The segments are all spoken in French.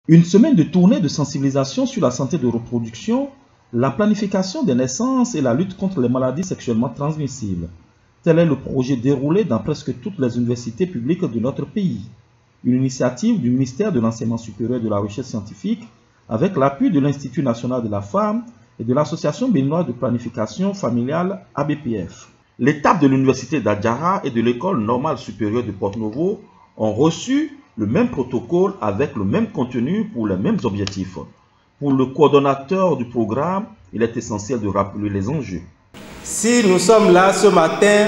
Une semaine de tournée de sensibilisation sur la santé de reproduction, la planification des naissances et la lutte contre les maladies sexuellement transmissibles. Tel est le projet déroulé dans presque toutes les universités publiques de notre pays. Une initiative du ministère de l'Enseignement supérieur et de la Recherche scientifique avec l'appui de l'Institut national de la femme et de l'Association béninoise de planification familiale ABPF. L'étape de l'université d'Adjara et de l'école normale supérieure de Porto-Novo ont reçu le même protocole avec le même contenu pour les mêmes objectifs. Pour le coordonnateur du programme, il est essentiel de rappeler les enjeux. Si nous sommes là ce matin,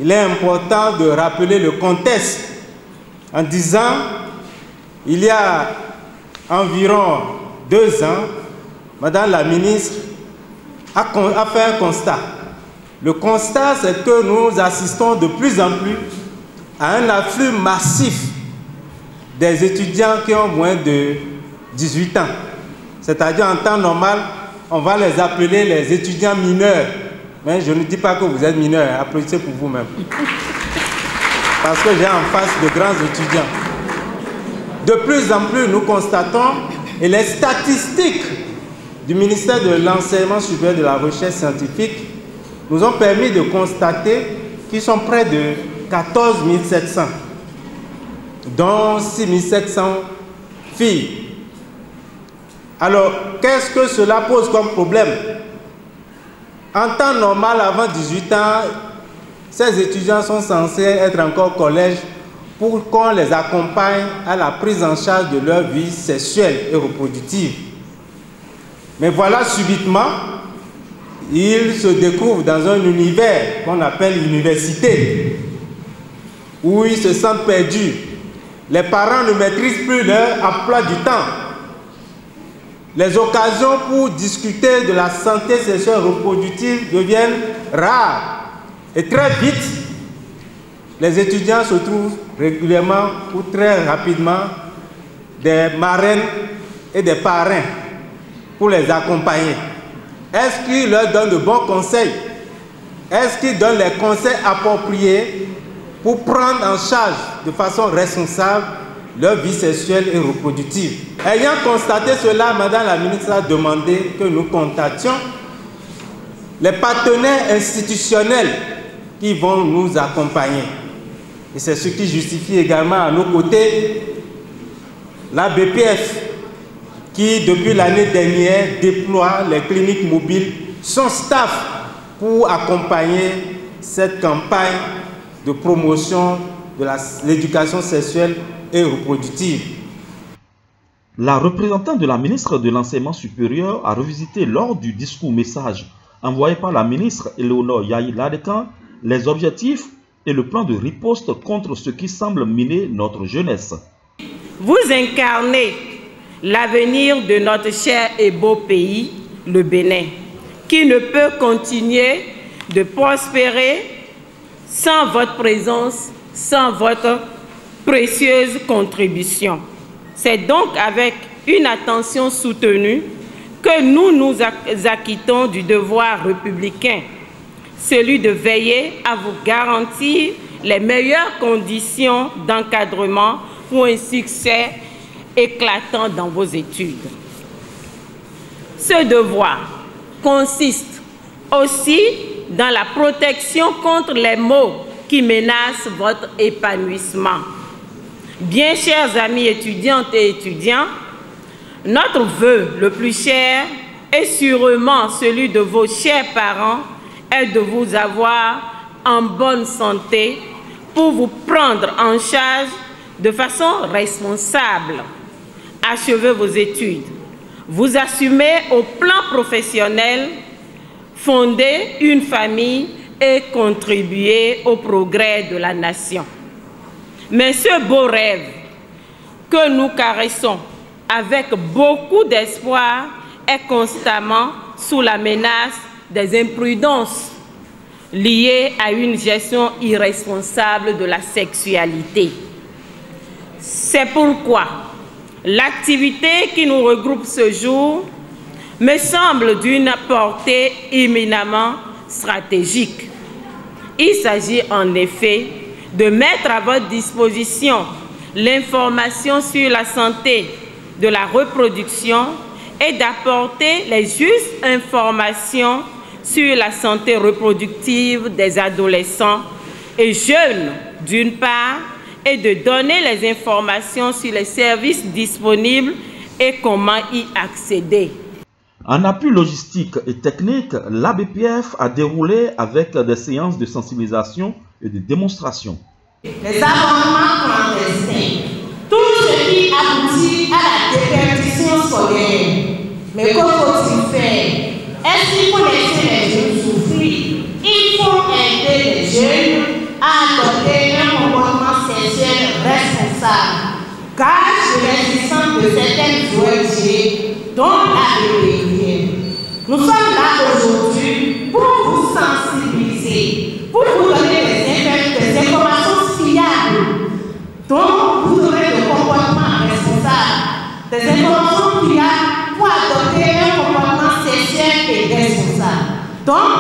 il est important de rappeler le contexte en disant il y a environ 2 ans, Madame la ministre a fait un constat. Le constat, c'est que nous assistons de plus en plus à un afflux massif des étudiants qui ont moins de 18 ans. C'est-à-dire en temps normal, on va les appeler les étudiants mineurs. Mais je ne dis pas que vous êtes mineurs, applaudissez pour vous-même. Parce que j'ai en face de grands étudiants. De plus en plus, nous constatons, et les statistiques du ministère de l'Enseignement supérieur et de la Recherche scientifique nous ont permis de constater qu'ils sont près de 14 700, dont 6 700 filles. Alors, qu'est-ce que cela pose comme problème? En temps normal, avant 18 ans, ces étudiants sont censés être encore au collège pour qu'on les accompagne à la prise en charge de leur vie sexuelle et reproductive. Mais voilà, subitement, ils se découvrent dans un univers qu'on appelle l'université, où ils se sentent perdus. Les parents ne maîtrisent plus leur emploi du temps. Les occasions pour discuter de la santé sexuelle et reproductive deviennent rares. Et très vite, les étudiants se trouvent régulièrement ou très rapidement des marraines et des parrains pour les accompagner. Est-ce qu'ils leur donnent de bons conseils? Est-ce qu'ils donnent les conseils appropriés pour prendre en charge de façon responsable leur vie sexuelle et reproductive? Ayant constaté cela, Madame la ministre a demandé que nous contactions les partenaires institutionnels qui vont nous accompagner. Et c'est ce qui justifie également à nos côtés la BPF, qui depuis l'année dernière déploie les cliniques mobiles, son staff, pour accompagner cette campagne de promotion de l'éducation sexuelle et reproductive. La représentante de la ministre de l'Enseignement supérieur a revisité lors du discours-message envoyé par la ministre Éléonore Yahi Ladekan les objectifs et le plan de riposte contre ce qui semble miner notre jeunesse. Vous incarnez l'avenir de notre cher et beau pays, le Bénin, qui ne peut continuer de prospérer sans votre présence, sans votre précieuse contribution. C'est donc avec une attention soutenue que nous nous acquittons du devoir républicain, celui de veiller à vous garantir les meilleures conditions d'encadrement pour un succès éclatant dans vos études. Ce devoir consiste aussi dans la protection contre les maux qui menacent votre épanouissement. Bien chers amis étudiantes et étudiants, notre vœu le plus cher et sûrement celui de vos chers parents est de vous avoir en bonne santé pour vous prendre en charge de façon responsable. Achevez vos études, vous assumez au plan professionnel, fondez une famille et contribuez au progrès de la nation. Mais ce beau rêve que nous caressons avec beaucoup d'espoir est constamment sous la menace des imprudences liées à une gestion irresponsable de la sexualité. C'est pourquoi l'activité qui nous regroupe ce jour me semble d'une portée éminemment stratégique. Il s'agit en effet de mettre à votre disposition l'information sur la santé de la reproduction et d'apporter les justes informations sur la santé reproductive des adolescents et jeunes d'une part, et de donner les informations sur les services disponibles et comment y accéder. En appui logistique et technique, l'ABPF a déroulé avec des séances de sensibilisation et de démonstration. Les avortements clandestins, tout ce qui aboutit à la déperdition scolaire. Mais que faut-il faire? Est-ce qu'il faut laisser les jeunes souffrir? Il faut aider les jeunes à adopter un comportement sexuel responsable. Car je l'existence de certaines ONG dont la BPF. Nous sommes là aujourd'hui pour vous sensibiliser, pour vous donner des informations fiables, dont vous aurez le comportement responsable, des informations fiables pour adopter un comportement sexuel et responsable. Donc,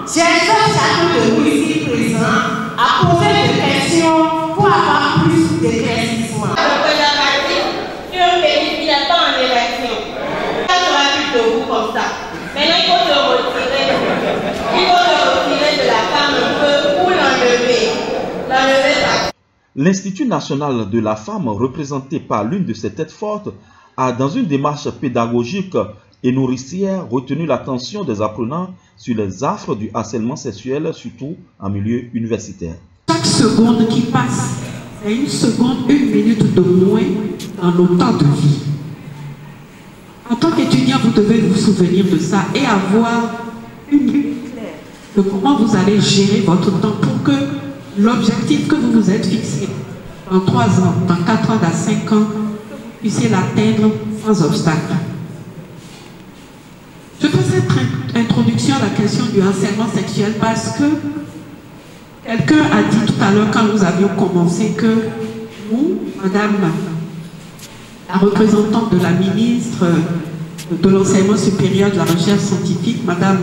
j'invite chacun de nous ici présents à poser des questions pour avoir plus d'éclaircissement. Le préservatif, sur un pays qui n'est pas en élection. Ça sera plus de vous comme ça. Maintenant, il faut le retirer. Il faut le retirer de la femme un peu ou l'enlever. L'enlever par... L'Institut national de la femme, représenté par l'une de ses têtes fortes, a, dans une démarche pédagogique et nourricière, retenu l'attention des apprenants sur les affres du harcèlement sexuel, surtout en milieu universitaire. Chaque seconde qui passe, c'est une seconde, une minute de moins dans nos temps de vie. En tant qu'étudiant, vous devez vous souvenir de ça et avoir une idée claire de comment vous allez gérer votre temps pour que l'objectif que vous vous êtes fixé dans 3 ans, dans 4 ans, dans 5 ans, vous puissiez l'atteindre sans obstacle. Je fais cette introduction à la question du harcèlement sexuel parce que quelqu'un a dit tout à l'heure quand nous avions commencé que nous, madame la représentante de la ministre de l'enseignement supérieur de la recherche scientifique, madame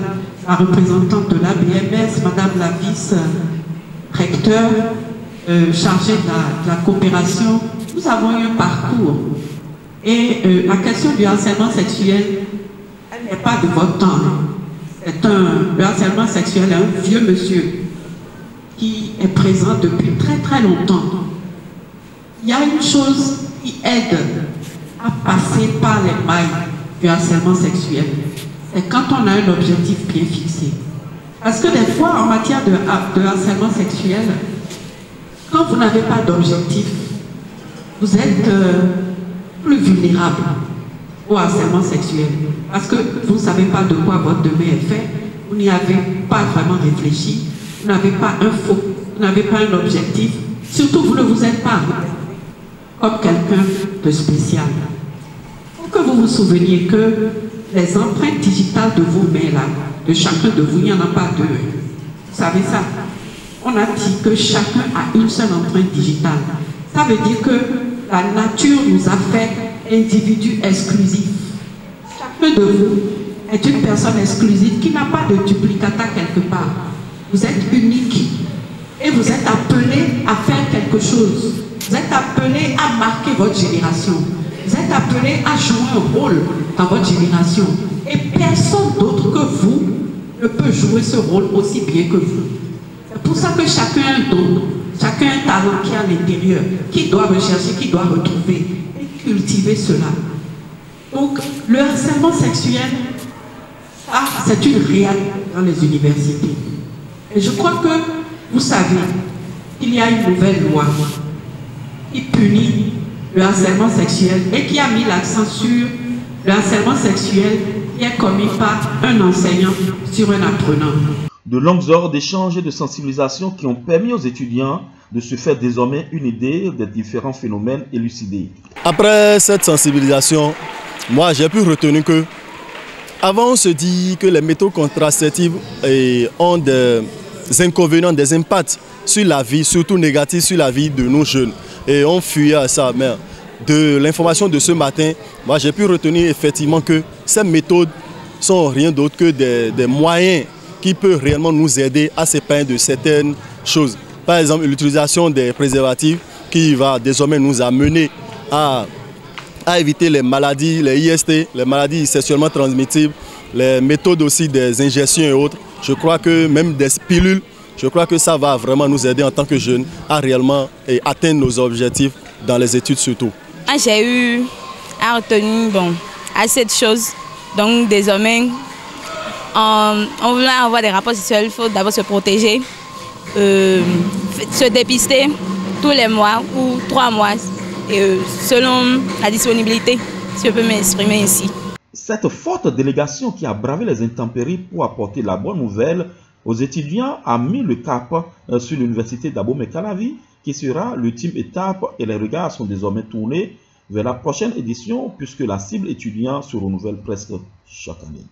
la représentante de l'ABMS, madame la vice-recteur chargée de la coopération, nous avons eu un parcours. Et la question du harcèlement sexuel, elle n'est pas de votre temps. Le harcèlement sexuel est un vieux monsieur qui est présent depuis très très longtemps. Il y a une chose qui aide à passer par les mailles du harcèlement sexuel. C'est quand on a un objectif bien fixé. Parce que des fois, en matière de harcèlement sexuel, quand vous n'avez pas d'objectif, vous êtes plus vulnérable au harcèlement sexuel. Parce que vous ne savez pas de quoi votre demain est fait, vous n'y avez pas vraiment réfléchi, vous n'avez pas un faux, vous n'avez pas un objectif, surtout vous ne vous êtes pas comme quelqu'un de spécial. Pour que vous vous souveniez que les empreintes digitales de vos mains là, de chacun de vous, il n'y en a pas deux. Vous savez ça? On a dit que chacun a une seule empreinte digitale. Ça veut dire que la nature nous a fait individus exclusifs. Chacun de vous est une personne exclusive qui n'a pas de duplicata quelque part. Vous êtes unique et vous êtes appelé à faire quelque chose. Vous êtes appelé à marquer votre génération. Vous êtes appelé à jouer un rôle dans votre génération. Et personne d'autre que vous ne peut jouer ce rôle aussi bien que vous. C'est pour ça que chacun a un don, chacun a un talent qui est à l'intérieur, qui doit rechercher, qui doit retrouver et cultiver cela. Donc, le harcèlement sexuel, c'est une réalité dans les universités. Et je crois que vous savez qu'il y a une nouvelle loi qui punit le harcèlement sexuel et qui a mis l'accent sur le harcèlement sexuel qui est commis par un enseignant sur un apprenant. De longues heures d'échanges et de sensibilisation qui ont permis aux étudiants de se faire désormais une idée des différents phénomènes élucidés. Après cette sensibilisation, moi j'ai pu retenir que avant on se dit que les méthodes contraceptives ont des inconvénients, des impacts sur la vie, surtout négatifs sur la vie de nos jeunes. Et on fuyait à ça. Mais de l'information de ce matin, moi j'ai pu retenir effectivement que ces méthodes sont rien d'autre que des moyens qui peuvent réellement nous aider à s'épargner de certaines choses. Par exemple, l'utilisation des préservatifs qui va désormais nous amener à à éviter les maladies, les IST, les maladies sexuellement transmissibles, les méthodes aussi des injections et autres. Je crois que même des pilules, je crois que ça va vraiment nous aider en tant que jeunes à réellement atteindre nos objectifs dans les études surtout. J'ai eu à retenir assez de choses. Donc désormais, en voulant avoir des rapports sexuels, il faut d'abord se protéger, se dépister tous les mois ou 3 mois, selon la disponibilité, si je peux m'exprimer ainsi. Cette forte délégation qui a bravé les intempéries pour apporter la bonne nouvelle aux étudiants a mis le cap sur l'université d'Abomey-Calavi, qui sera l'ultime étape, et les regards sont désormais tournés vers la prochaine édition puisque la cible étudiant se renouvelle presque chaque année.